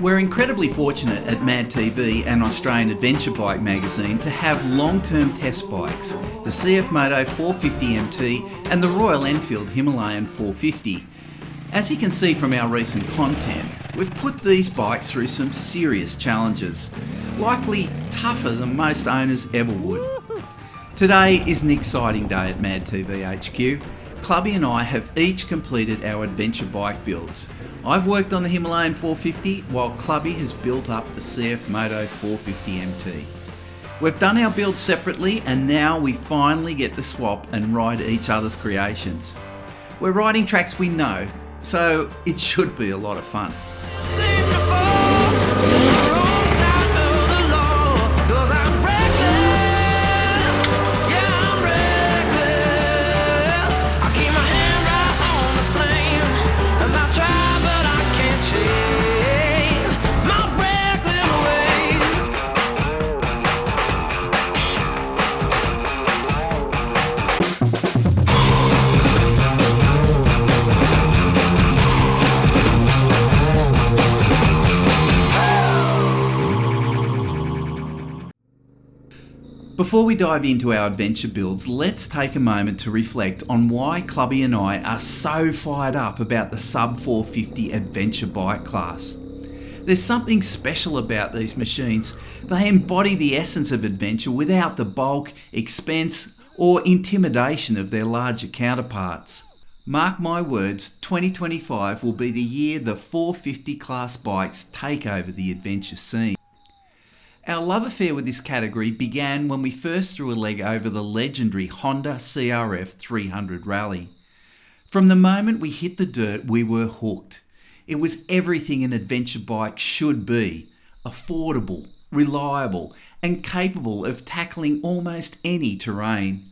We're incredibly fortunate at Mad TV and Australian Adventure Bike magazine to have long-term test bikes, the Cfmoto 450MT and the Royal Enfield Himalayan 450. As you can see from our recent content, we've put these bikes through some serious challenges, likely tougher than most owners ever would. Today is an exciting day at Mad TV HQ. Clubby and I have each completed our adventure bike builds. I've worked on the Himalayan 450 while Clubby has built up the Cfmoto 450MT. We've done our builds separately and now we finally get to swap and ride each other's creations. We're riding tracks we know, so it should be a lot of fun. Before we dive into our adventure builds, let's take a moment to reflect on why Clubby and I are so fired up about the sub 450 adventure bike class. There's something special about these machines. They embody the essence of adventure without the bulk, expense or intimidation of their larger counterparts. Mark my words, 2025 will be the year the 450 class bikes take over the adventure scene. Our love affair with this category began when we first threw a leg over the legendary Honda CRF 300 Rally. From the moment we hit the dirt, we were hooked. It was everything an adventure bike should be: affordable, reliable, and capable of tackling almost any terrain.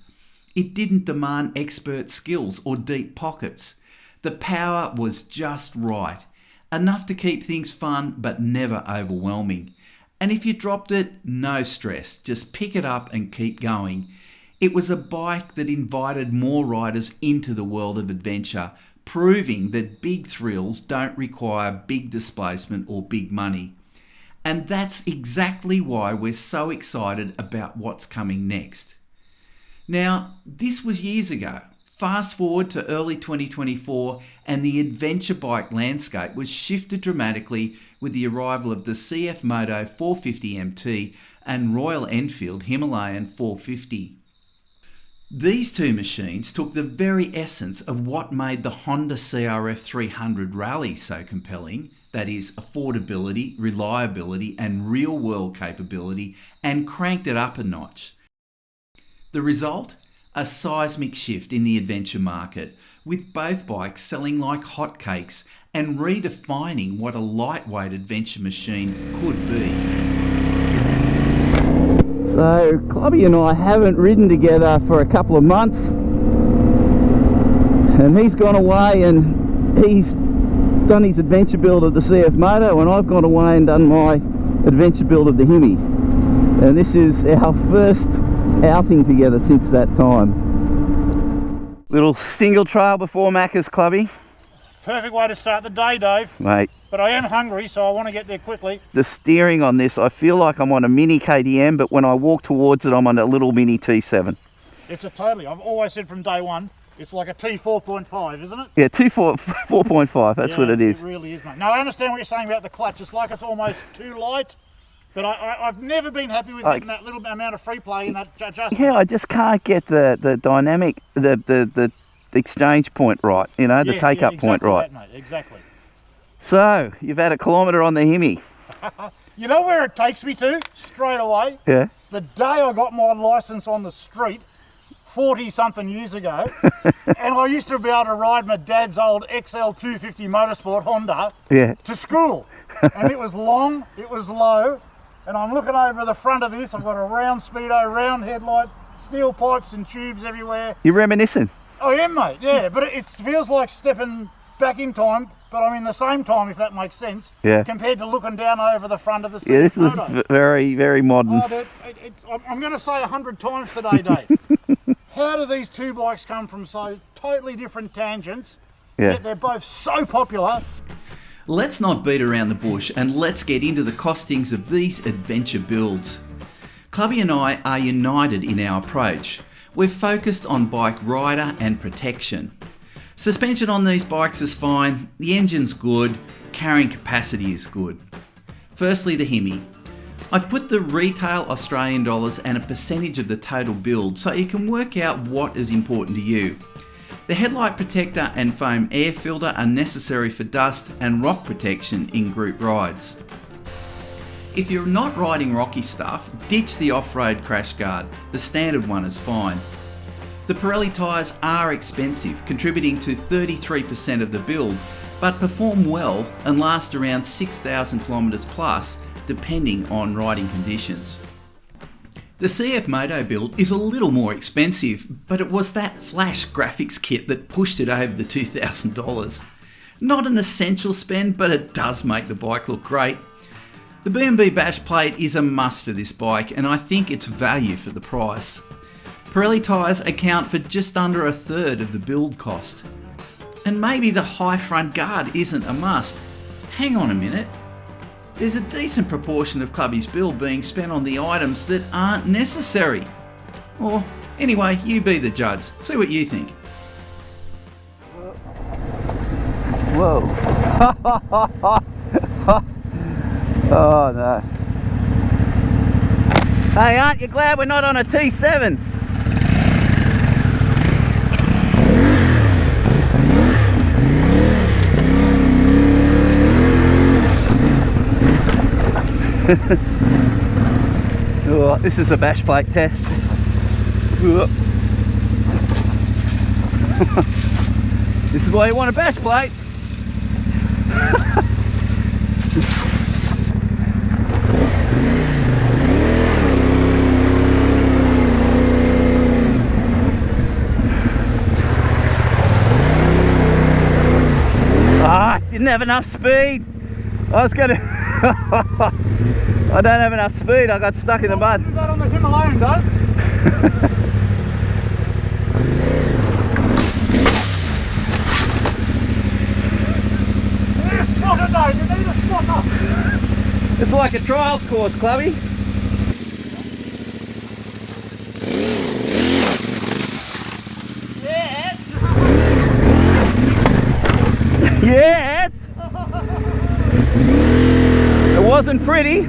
It didn't demand expert skills or deep pockets. The power was just right, enough to keep things fun but never overwhelming. And if you dropped it, no stress, just pick it up and keep going. It was a bike that invited more riders into the world of adventure, proving that big thrills don't require big displacement or big money. And that's exactly why we're so excited about what's coming next. Now, this was years ago. Fast forward to early 2024 and the adventure bike landscape was shifted dramatically with the arrival of the Cfmoto 450MT and Royal Enfield Himalayan 450. These two machines took the very essence of what made the Honda CRF 300 Rally so compelling, that is affordability, reliability and real-world capability, and cranked it up a notch. The result? A seismic shift in the adventure market, with both bikes selling like hotcakes and redefining what a lightweight adventure machine could be. So Clubby and I haven't ridden together for a couple of months, and he's gone away and he's done his adventure build of the Cfmoto, and I've gone away and done my adventure build of the Himi, and this is our first outing together since that time. Little single trail before Macca's, Clubby. Perfect way to start the day, Dave. Mate. But I am hungry, so I want to get there quickly. The steering on this, I feel like I'm on a mini KTM, but when I walk towards it, I'm on a little mini T7. It's a totally, I've always said from day one, it's like a T4.5, isn't it? Yeah, 4.5, that's what it is. It really is, mate. Now, I understand what you're saying about the clutch. It's like it's almost too light. But I've never been happy with getting that little amount of free play in that adjustment. Yeah, I just can't get the dynamic, the exchange point right, you know, the take-up point right. That, mate, exactly. So, you've had a kilometre on the Himi. You know where it takes me to? Straight away. Yeah. The day I got my licence on the street, 40-something years ago, and I used to be able to ride my dad's old XL 250 Motorsport Honda to school. And it was long, it was low, and I'm looking over the front of this. I've got a round speedo, round headlight, steel pipes and tubes everywhere. You're reminiscing. I am, mate, yeah, but it feels like stepping back in time, but I'm in the same time, if that makes sense, compared to looking down over the front of the Yeah, this is very, very modern. I'm going to say 100 times today, Dave. How do these two bikes come from so totally different tangents, yet they're both so popular? Let's not beat around the bush and let's get into the costings of these adventure builds. Clubby and I are united in our approach. We're focused on bike rider and protection. Suspension on these bikes is fine, the engine's good, carrying capacity is good. Firstly, the Hemi. I've put the retail Australian dollars and a percentage of the total build so you can work out what is important to you. The headlight protector and foam air filter are necessary for dust and rock protection in group rides. If you're not riding rocky stuff, ditch the off-road crash guard, the standard one is fine. The Pirelli tyres are expensive, contributing to 33% of the build, but perform well and last around 6,000 kilometres plus, depending on riding conditions. The Cfmoto build is a little more expensive, but it was that flash graphics kit that pushed it over the $2,000. Not an essential spend, but it does make the bike look great. The B&B bash plate is a must for this bike, and I think it's value for the price. Pirelli tyres account for just under a third of the build cost. And maybe the high front guard isn't a must. Hang on a minute. There's a decent proportion of Clubby's build being spent on the items that aren't necessary. Or, anyway, you be the judge. See what you think. Whoa. Oh no. Hey, aren't you glad we're not on a T7? Oh, this is a bash plate test. This is why you want a bash plate. Didn't have enough speed. I was gonna I don't have enough speed, I got stuck in the mud. Do that on the Himalayan, Dave. You need a spotter, Dave, you need a spotter. It's like a trials course, Clubby. Yes. Yes! It wasn't pretty.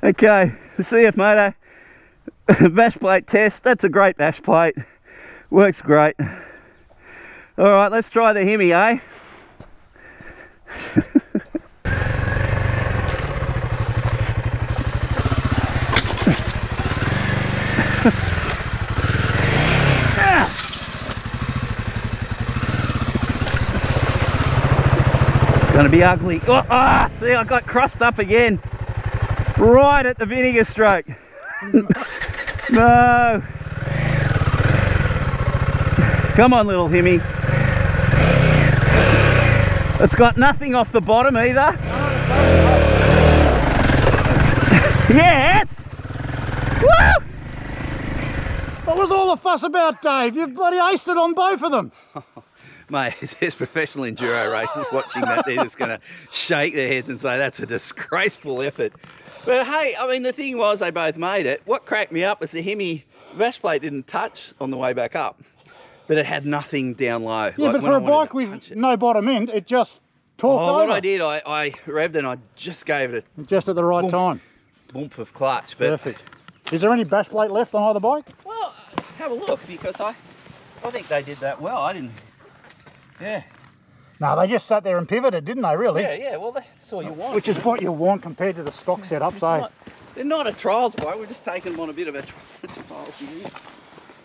Okay, the Cfmoto bash plate test. That's a great bash plate. Works great. Alright, let's try the Hemi, eh? Gonna be ugly. Oh, see, I got crossed up again. Right at the vinegar stroke. No. Come on, little Hemi. It's got nothing off the bottom either. Yes! Woo! What was all the fuss about, Dave? You've bloody aced it on both of them. Mate, there's professional enduro racers watching that. They're just going to shake their heads and say that's a disgraceful effort. But hey, I mean, the thing was they both made it. What cracked me up was the Hemi bash plate didn't touch on the way back up, but it had nothing down low. Yeah, like but for a bike with no bottom end, it just torqued over. What I did, I revved and I just gave it a... Just at the right time. Bump of clutch. But perfect. Is there any bash plate left on either bike? Well, have a look, because I think they did that well. I didn't... Yeah. No, they just sat there and pivoted, didn't they, really? Yeah, well, that's all you want. Which is what you want compared to the stock setup, so... They're not a trials bike, we're just taking them on a bit of a trials unit.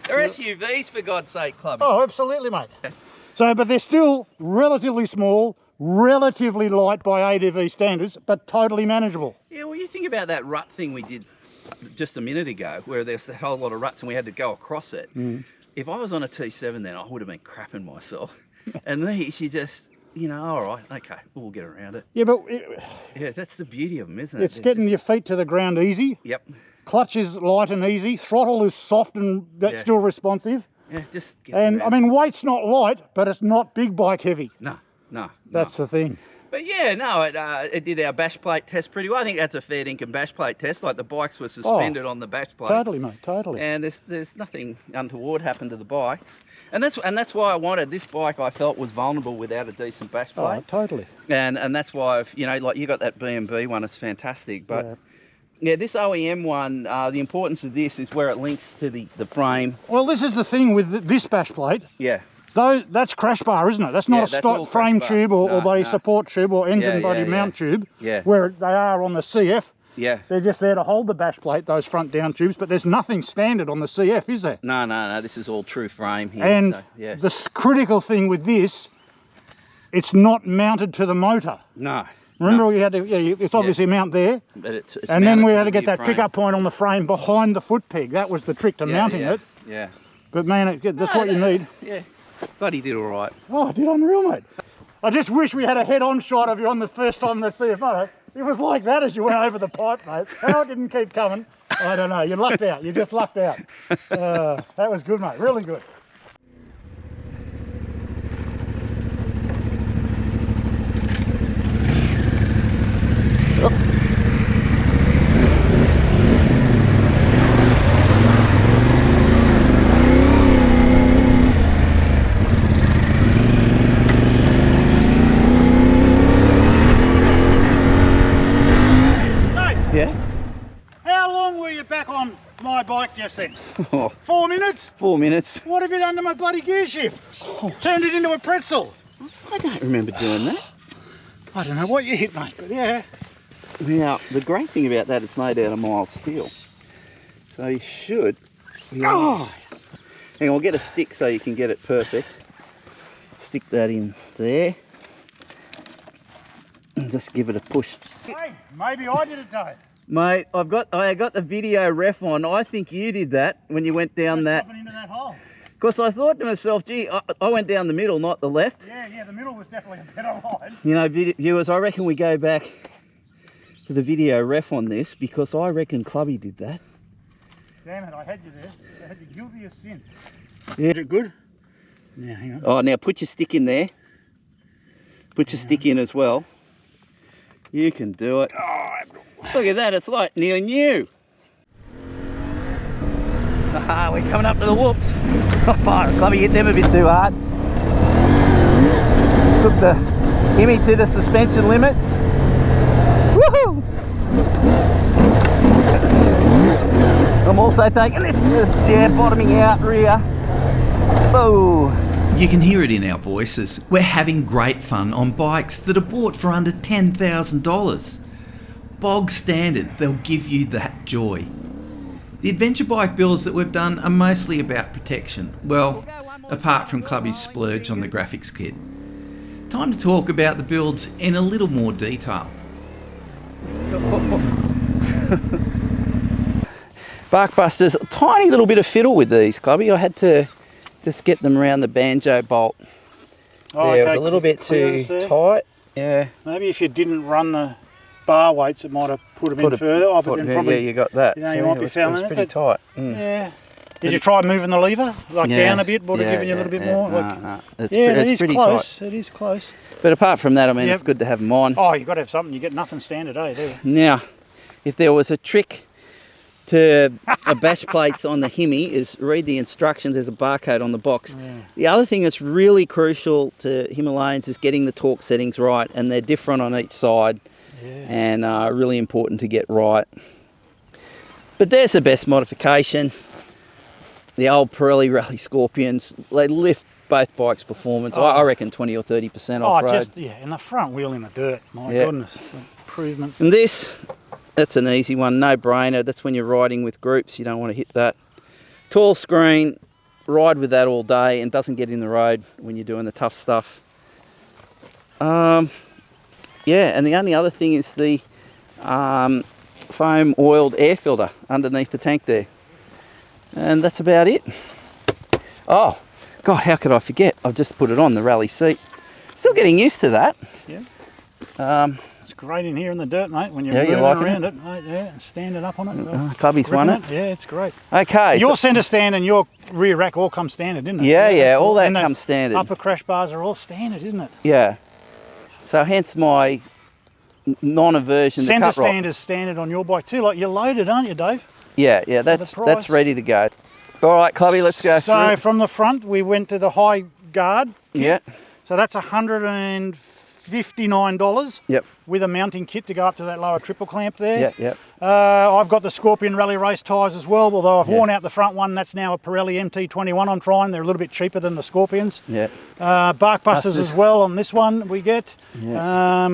They're SUVs, for God's sake, Clubby. Oh, absolutely, mate. So, but they're still relatively small, relatively light by ADV standards, but totally manageable. Yeah, well, you think about that rut thing we did just a minute ago, where there's a whole lot of ruts and we had to go across it. If I was on a T7 then, I would have been crapping myself. And these, you just, you know, all right, okay, we'll get around it. Yeah, but... yeah, that's the beauty of them, isn't it? It's getting your feet to the ground easy. Yep. Clutch is light and easy. Throttle is soft and still responsive. Yeah, just... And, I mean, weight's not light, but it's not big bike heavy. No. No. That's the thing. But yeah, no, it did our bash plate test pretty well. I think that's a fair dinkum bash plate test. Like the bikes were suspended on the bash plate. Totally, mate, totally. And there's nothing untoward happened to the bikes. And that's why I wanted this bike. I felt was vulnerable without a decent bash plate. Oh, totally. And that's why like you got that B&B one. It's fantastic. But yeah, this OEM one, the importance of this is where it links to the frame. Well, this is the thing with this bash plate. Yeah. That's crash bar, isn't it? That's not a stock frame tube or body support tube or engine body mount tube. Yeah. Where they are on the CF. Yeah. They're just there to hold the bash plate, those front down tubes, but there's nothing standard on the CF, is there? No. This is all true frame here. And so, yeah. the critical thing with this, it's not mounted to the motor. No. Remember, we had to, it's obviously mount there. But it's and then we had to get that frame. pickup point on the frame behind the foot peg. That was the trick to mounting it. Yeah. But man, that's what you need. Yeah. But he did all right. Oh, I did unreal, mate. I just wish we had a head-on shot of you on the first time the Cfmoto. It was like that as you went over the pipe, mate. How it didn't keep coming, I don't know. You lucked out. You just lucked out. That was good, mate. Really good. My bike just then. 4 minutes? 4 minutes. What have you done to my bloody gear shift? Turned it into a pretzel. I don't remember doing that. I don't know what you hit, mate, but yeah. Now, the great thing about that, it's made out of mild steel. So you should... Hang on, we'll get a stick so you can get it perfect. Stick that in there. And just give it a push. Hey, maybe I did it, Dave. Mate, I got the video ref on. I think you did that when you went down that. Into that hole. Because I thought to myself, gee, I went down the middle, not the left. Yeah, the middle was definitely a better line. You know, viewers, I reckon we go back to the video ref on this because I reckon Clubby did that. Damn it, I had you there. I had you guilty as sin. Yeah. Is it good? Now, hang on. Oh, now put your stick in there. Put your stick in as well. You can do it. Look at that, it's like near new. We're coming up to the whoops. Clubby hit them a bit too hard. Took the Hemi to the suspension limits. Woohoo! I'm also taking this bottoming out rear. Oh. You can hear it in our voices. We're having great fun on bikes that are bought for under $10,000. Bog standard, they'll give you that joy. The adventure bike builds that we've done are mostly about protection. Well, apart from Clubby's splurge on the graphics kit. Time to talk about the builds in a little more detail. Barkbusters, a tiny little bit of fiddle with these, Clubby. I had to just get them around the banjo bolt. It was a little bit too tight. Yeah. Maybe if you didn't run the bar weights, it might have put them in further. Yeah, you got that. You know, you might be fouling it. It's pretty tight. Yeah. Did you try moving the lever, down a bit? Would it give you a little bit more? No. It's pretty close. It is close. But apart from that, I mean, it's good to have them on. Oh, you've got to have something. You get nothing standard, there. Now, if there was a trick to a bash plates on the Hemi is read the instructions. There's a barcode on the box. Yeah. The other thing that's really crucial to Himalayans is getting the torque settings right, and they're different on each side. And really important to get right. But there's the best modification. The old Pirelli Rally Scorpions, they lift both bikes' performance. I reckon 20 or 30% off-road. And the front wheel in the dirt, my goodness, improvement. And this, that's an easy one, no-brainer. That's when you're riding with groups, you don't want to hit that. Tall screen, ride with that all day and doesn't get in the road when you're doing the tough stuff. Yeah, and the only other thing is the foam oiled air filter underneath the tank there. And that's about it. Oh, God, how could I forget? I've just put it on, the rally seat. Still getting used to that. Yeah. It's great in here in the dirt, mate, when you're moving around it, mate, and standing up on it. Clubby's won it. Yeah, it's great. Okay. Your centre stand and your rear rack all come standard, didn't it? Yeah, all that comes standard. Upper crash bars are all standard, isn't it? Yeah. So hence my non-aversion to Centre cut rock. stand is standard on your bike too. Like, you're loaded, aren't you, Dave? Yeah, that's ready to go. All right, Clubby, let's go So through. from the front, we went to the high guard kit. Yeah. So that's $159. Yep. With a mounting kit to go up to that lower triple clamp there. Yep, yep. I've got the Scorpion Rally Race tyres as well, although I've worn out the front one. That's now a Pirelli MT21 I'm trying. They're a little bit cheaper than the Scorpions. Yeah. Bark busters as well on this one we get. Yeah.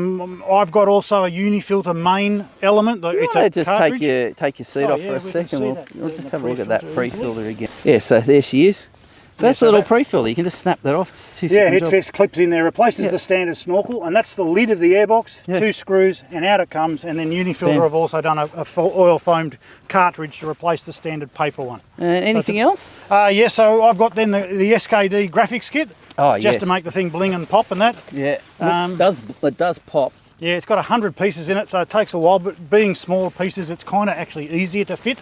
I've got also a Unifilter main element. It's a just cartridge. take your seat off for a we can second. see that. We'll just The have a look at that pre-filter pre-filter again. Yeah, so there she is. So that's a little pre-filter. You can just snap that off. It's 2 Yeah, seconds it off. fits, clips in there, replaces the standard snorkel, and that's the lid of the airbox, 2 screws, and out it comes. And then Unifilter have also done a full oil-foamed cartridge to replace the standard paper one. And anything else? Yeah, so I've got then the SKD graphics kit, just yes. to make the thing bling and pop and that. Yeah, it does pop. Yeah, it's got 100 pieces in it, so it takes a while, but being smaller pieces, it's kind of actually easier to fit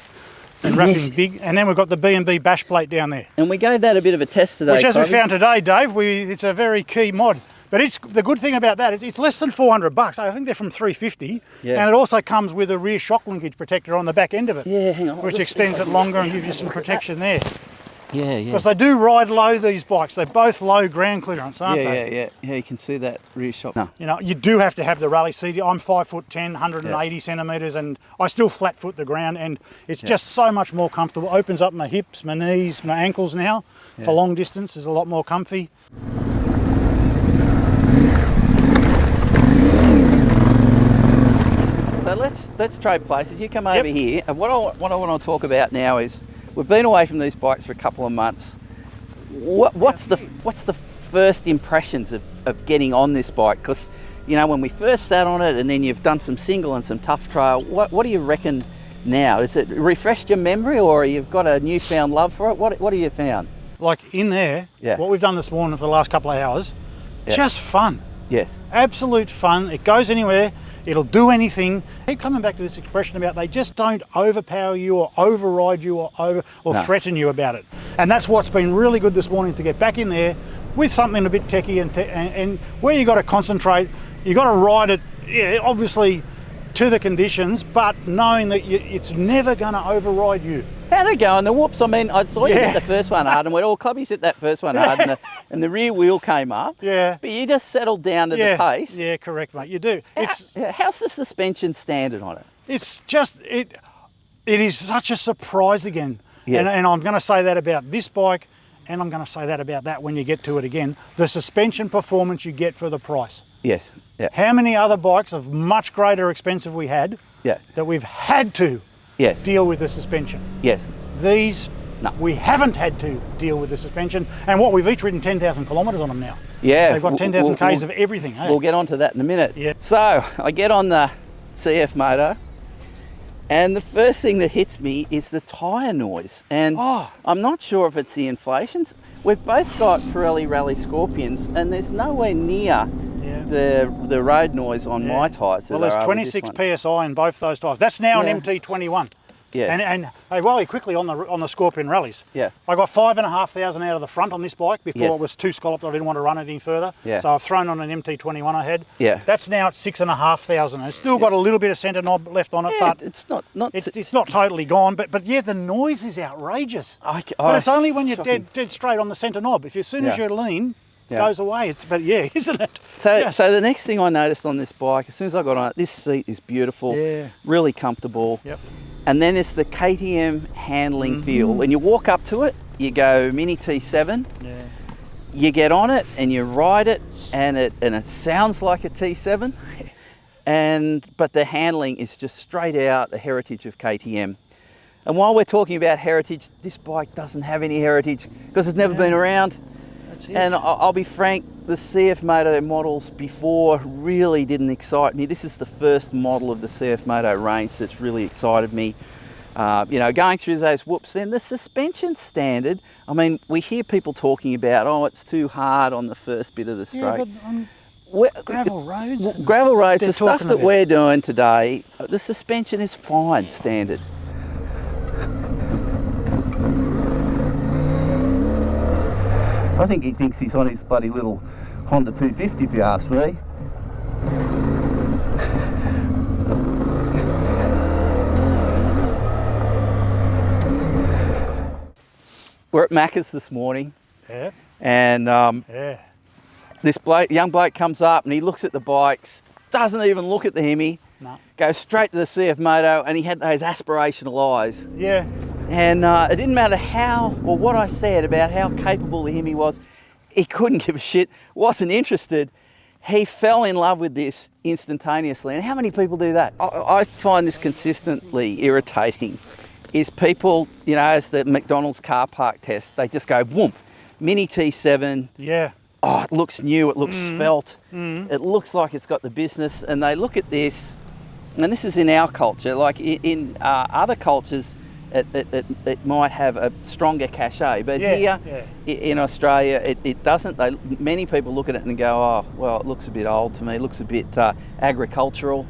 than wrapping big. And then we've got the B&B bash plate down there. And we gave that a bit of a test today, Which, as we Clubby. found today, Dave, it's a very key mod. But the good thing about that is it's less than $400. I think they're from $350. Yeah. And it also comes with a rear shock linkage protector on the back end of it. Yeah, hang on. Which extends it longer and gives you some protection there. Yeah. Because they do ride low, these bikes. They're both low ground clearance, aren't they? Yeah, you can see that rear shock. No. You know, you do have to have the rally seat. I'm 5'10", 180 centimetres, and I still flat foot the ground, and it's just so much more comfortable. Opens up my hips, my knees, my ankles now. For long distance, is a lot more comfy. So let's trade places. You come over here, and what I want to talk about now is we've been away from these bikes for a couple of months. What's the first impressions of getting on this bike? Because when we first sat on it, and then you've done some single and some tough trail. What do you reckon now? Is it refreshed your memory, or you've got a newfound love for it? What have you found? Like in there, what we've done this morning for the last couple of hours, just fun. Yes. Absolute fun. It goes anywhere. It'll do anything. I keep coming back to this expression about they just don't overpower you or override you or threaten you about it. And that's what's been really good this morning, to get back in there with something a bit techie and where you got to concentrate. You got to ride it, obviously to the conditions, but knowing that it's never going to override you. How'd it go on the whoops? I mean, I saw you hit the first one hard, and we're all Clubby's hit that first one hard, and the rear wheel came up. Yeah. But you just settled down to the pace. Yeah, correct, mate. You do. How's the suspension standard on it? It's just it is such a surprise again. Yes. And I'm going to say that about this bike, and I'm going to say that about that when you get to it again. The suspension performance you get for the price. Yes. Yeah. How many other bikes of much greater expense have we had that we've had to deal with the suspension? Yes. These, we haven't had to deal with the suspension. And we've each ridden 10,000 kilometres on them now. Yeah. They've got 10,000 Ks of everything. Hey? We'll get onto that in a minute. Yeah. So I get on the Cfmoto, and the first thing that hits me is the tyre noise. And I'm not sure if it's the inflations. We've both got Pirelli Rally Scorpions, and there's nowhere near the road noise on my tyres. Well, there's 26 PSI in both those tyres. That's now an MT21. Yeah. And hey, while you're quickly on the Scorpion rallies, I got 5,500 out of the front on this bike before it was too scalloped. I didn't want to run it any further. Yeah. So I've thrown on an MT21 I had. Yeah. That's now at 6,500. It's still got a little bit of centre knob left on it, but it's not it's not totally gone. But yeah, the noise is outrageous. But it's only when you're dead straight on the centre knob. If as soon as you're lean, it goes away. Isn't it? So the next thing I noticed on this bike, as soon as I got on it, this seat is beautiful, really comfortable. Yep. And then it's the KTM handling feel. When you walk up to it, you go Mini T7. Yeah. You get on it and you ride it, and it sounds like a T7. But the handling is just straight out the heritage of KTM. And while we're talking about heritage, this bike doesn't have any heritage because it's never been around. That's it. And I'll be frank, the Cfmoto models before really didn't excite me. This is the first model of the Cfmoto range that's really excited me. Going through those whoops, then the suspension standard, I mean, we hear people talking about, it's too hard on the first bit of the straight. Yeah, but gravel roads. Gravel roads, the stuff that we're doing today, the suspension is fine standard. I think he thinks he's on his bloody little Honda 250, if you ask me. we're at Macca's this morning, Yeah. and Yeah. this young bloke comes up and he looks at the bikes, doesn't even look at the Hemi, No. goes straight to the Cfmoto, and he had those aspirational eyes. Yeah. And it didn't matter how, or what I said about how capable the Hemi was, he couldn't give a shit, wasn't interested. He fell in love with this instantaneously. And how many people do that? I find this consistently irritating, is people, you know, as the McDonald's car park test, they just go, whoomp, Mini T7. Yeah. Oh, it looks new, it looks svelte, it looks like it's got the business. And they look at this, and this is in our culture, like in other cultures, it might have a stronger cachet, but here in Australia it doesn't. Many people look at it and go, oh, well, it looks a bit old to me, it looks a bit agricultural,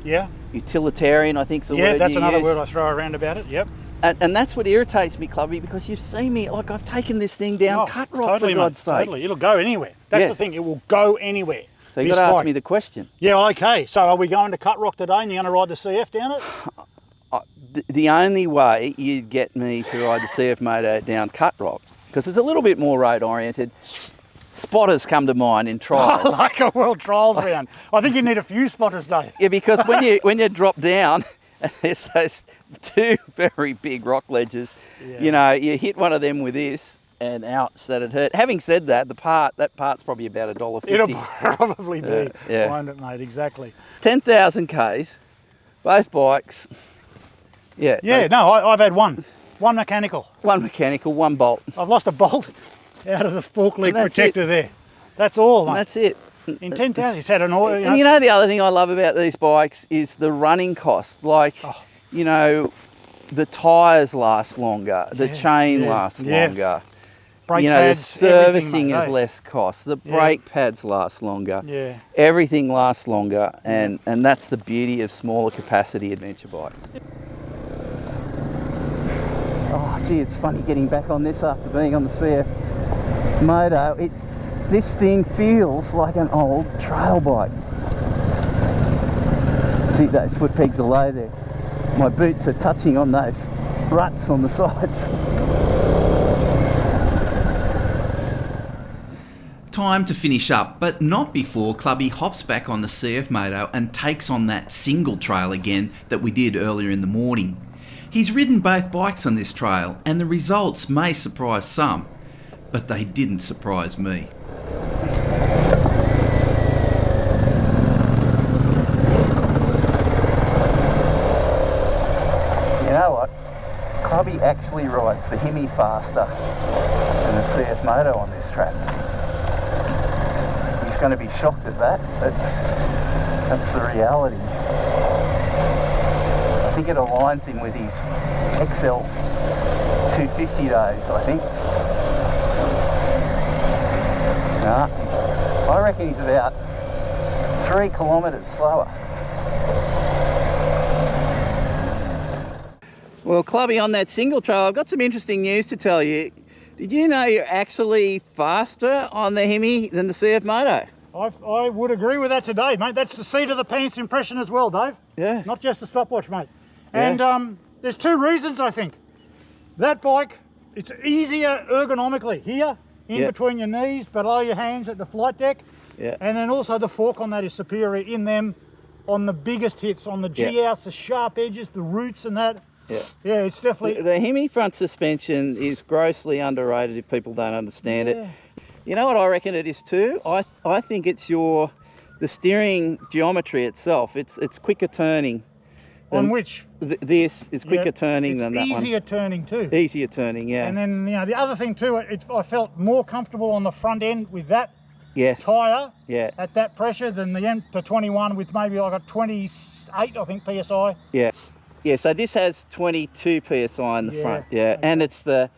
utilitarian, I think is the word you use. Yeah, that's another word I throw around about it, yep. And that's what irritates me, Clubby, because you've seen me, like I've taken this thing down cut rock, totally, for God's sake. Totally, it'll go anywhere. That's the thing, it will go anywhere. So you've got to ask me the question. Yeah, okay, so are we going to cut rock today and you're going to ride the CF down it? The only way you'd get me to ride the Cfmoto down cut rock, because it's a little bit more road oriented, spotters come to mind in trials. Like a world trials round. I think you need a few spotters, Dave. Yeah, because when you drop down, there's those two very big rock ledges. Yeah. You know, you hit one of them with this, and ouch, that'd hurt. Having said that, that part's probably about $1.50. It'll probably be, won't it, mate? Exactly. 10,000 Ks, both bikes. Yeah. Yeah, no, I've had one mechanical. One mechanical, one bolt. I've lost a bolt out of the fork leg protector there. That's all, mate. That's it. In 10,000, it's had an oil. And you know the other thing I love about these bikes is the running costs. Like, you know, the tyres last longer, the chain lasts longer. Brake you know, pads, the servicing mate, is less cost. The brake pads last longer. Yeah. Everything lasts longer, and that's the beauty of smaller capacity adventure bikes. Oh, gee, it's funny getting back on this after being on the Cfmoto. This thing feels like an old trail bike. Gee, those foot pegs are low there. My boots are touching on those ruts on the sides. Time to finish up, but not before Clubby hops back on the Cfmoto and takes on that single trail again that we did earlier in the morning. He's ridden both bikes on this trail, and the results may surprise some, but they didn't surprise me. You know what? Clubby actually rides the Hemi faster than the Cfmoto on this track. He's going to be shocked at that, but that's the reality. I think it aligns him with his XL 250 days, I think. I reckon he's about 3 kilometres slower. Well, Clubby, on that single trail, I've got some interesting news to tell you. Did you know you're actually faster on the Hemi than the Cfmoto? I would agree with that today, mate. That's the seat of the pants impression as well, Dave. Yeah. Not just the stopwatch, mate. And there's two reasons, I think. That bike, it's easier ergonomically here, in between your knees, below your hands at the flight deck. Yeah. And then also the fork on that is superior in them on the biggest hits, on the G-outs, the sharp edges, the roots and that. Yeah. Yeah, it's definitely... The Hemi front suspension is grossly underrated if people don't understand it. You know what I reckon it is too? I think it's the steering geometry itself. It's quicker turning. On which? This is quicker turning than that one. It's easier turning too. Easier turning, yeah. And then, you know, the other thing too, I felt more comfortable on the front end with that tyre at that pressure than the 21 with maybe like a 28, I think, PSI. Yeah. Yeah, so this has 22 PSI in the front, and it's the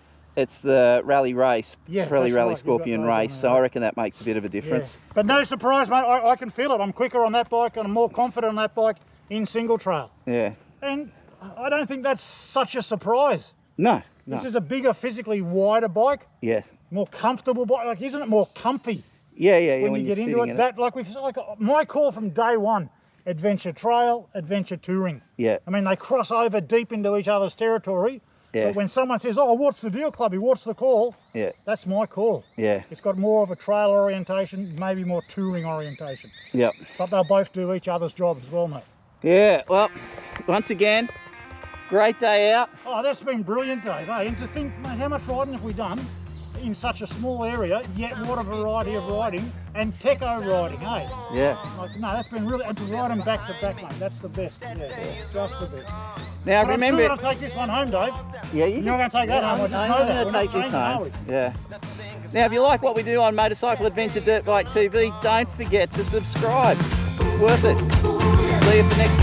rally race, rally Scorpion race, so I reckon that makes a bit of a difference. Yeah. But no surprise, mate, I can feel it. I'm quicker on that bike and I'm more confident on that bike in single trail. Yeah. And I don't think that's such a surprise. No. This is a bigger, physically wider bike. Yes. More comfortable bike. Like, isn't it more comfy? Yeah. When you get into it, my call from day one. Adventure trail, adventure touring. Yeah. I mean, they cross over deep into each other's territory, Yeah. But when someone says, oh, what's the deal, Clubby? What's the call? Yeah. That's my call. Yeah. It's got more of a trail orientation, maybe more touring orientation. Yep. But they'll both do each other's jobs as well, mate. Yeah, well, once again, great day out. Oh, that's been brilliant, Dave. Eh? And to think, mate, how much riding have we done in such a small area, yet what a variety of riding, and techo riding, eh? Yeah. Like, no, that's been really, and to ride them back to back, mate, that's the best. Yeah, just the best. Now But remember... I'm still going to take this one home, Dave. Yeah, You're not going to take that home, I just know that. I'm going to take this Are home. we? Yeah. Now, if you like what we do on Motorcycle Adventure Dirt Bike TV, don't forget to subscribe. It's worth it. See you for next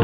week.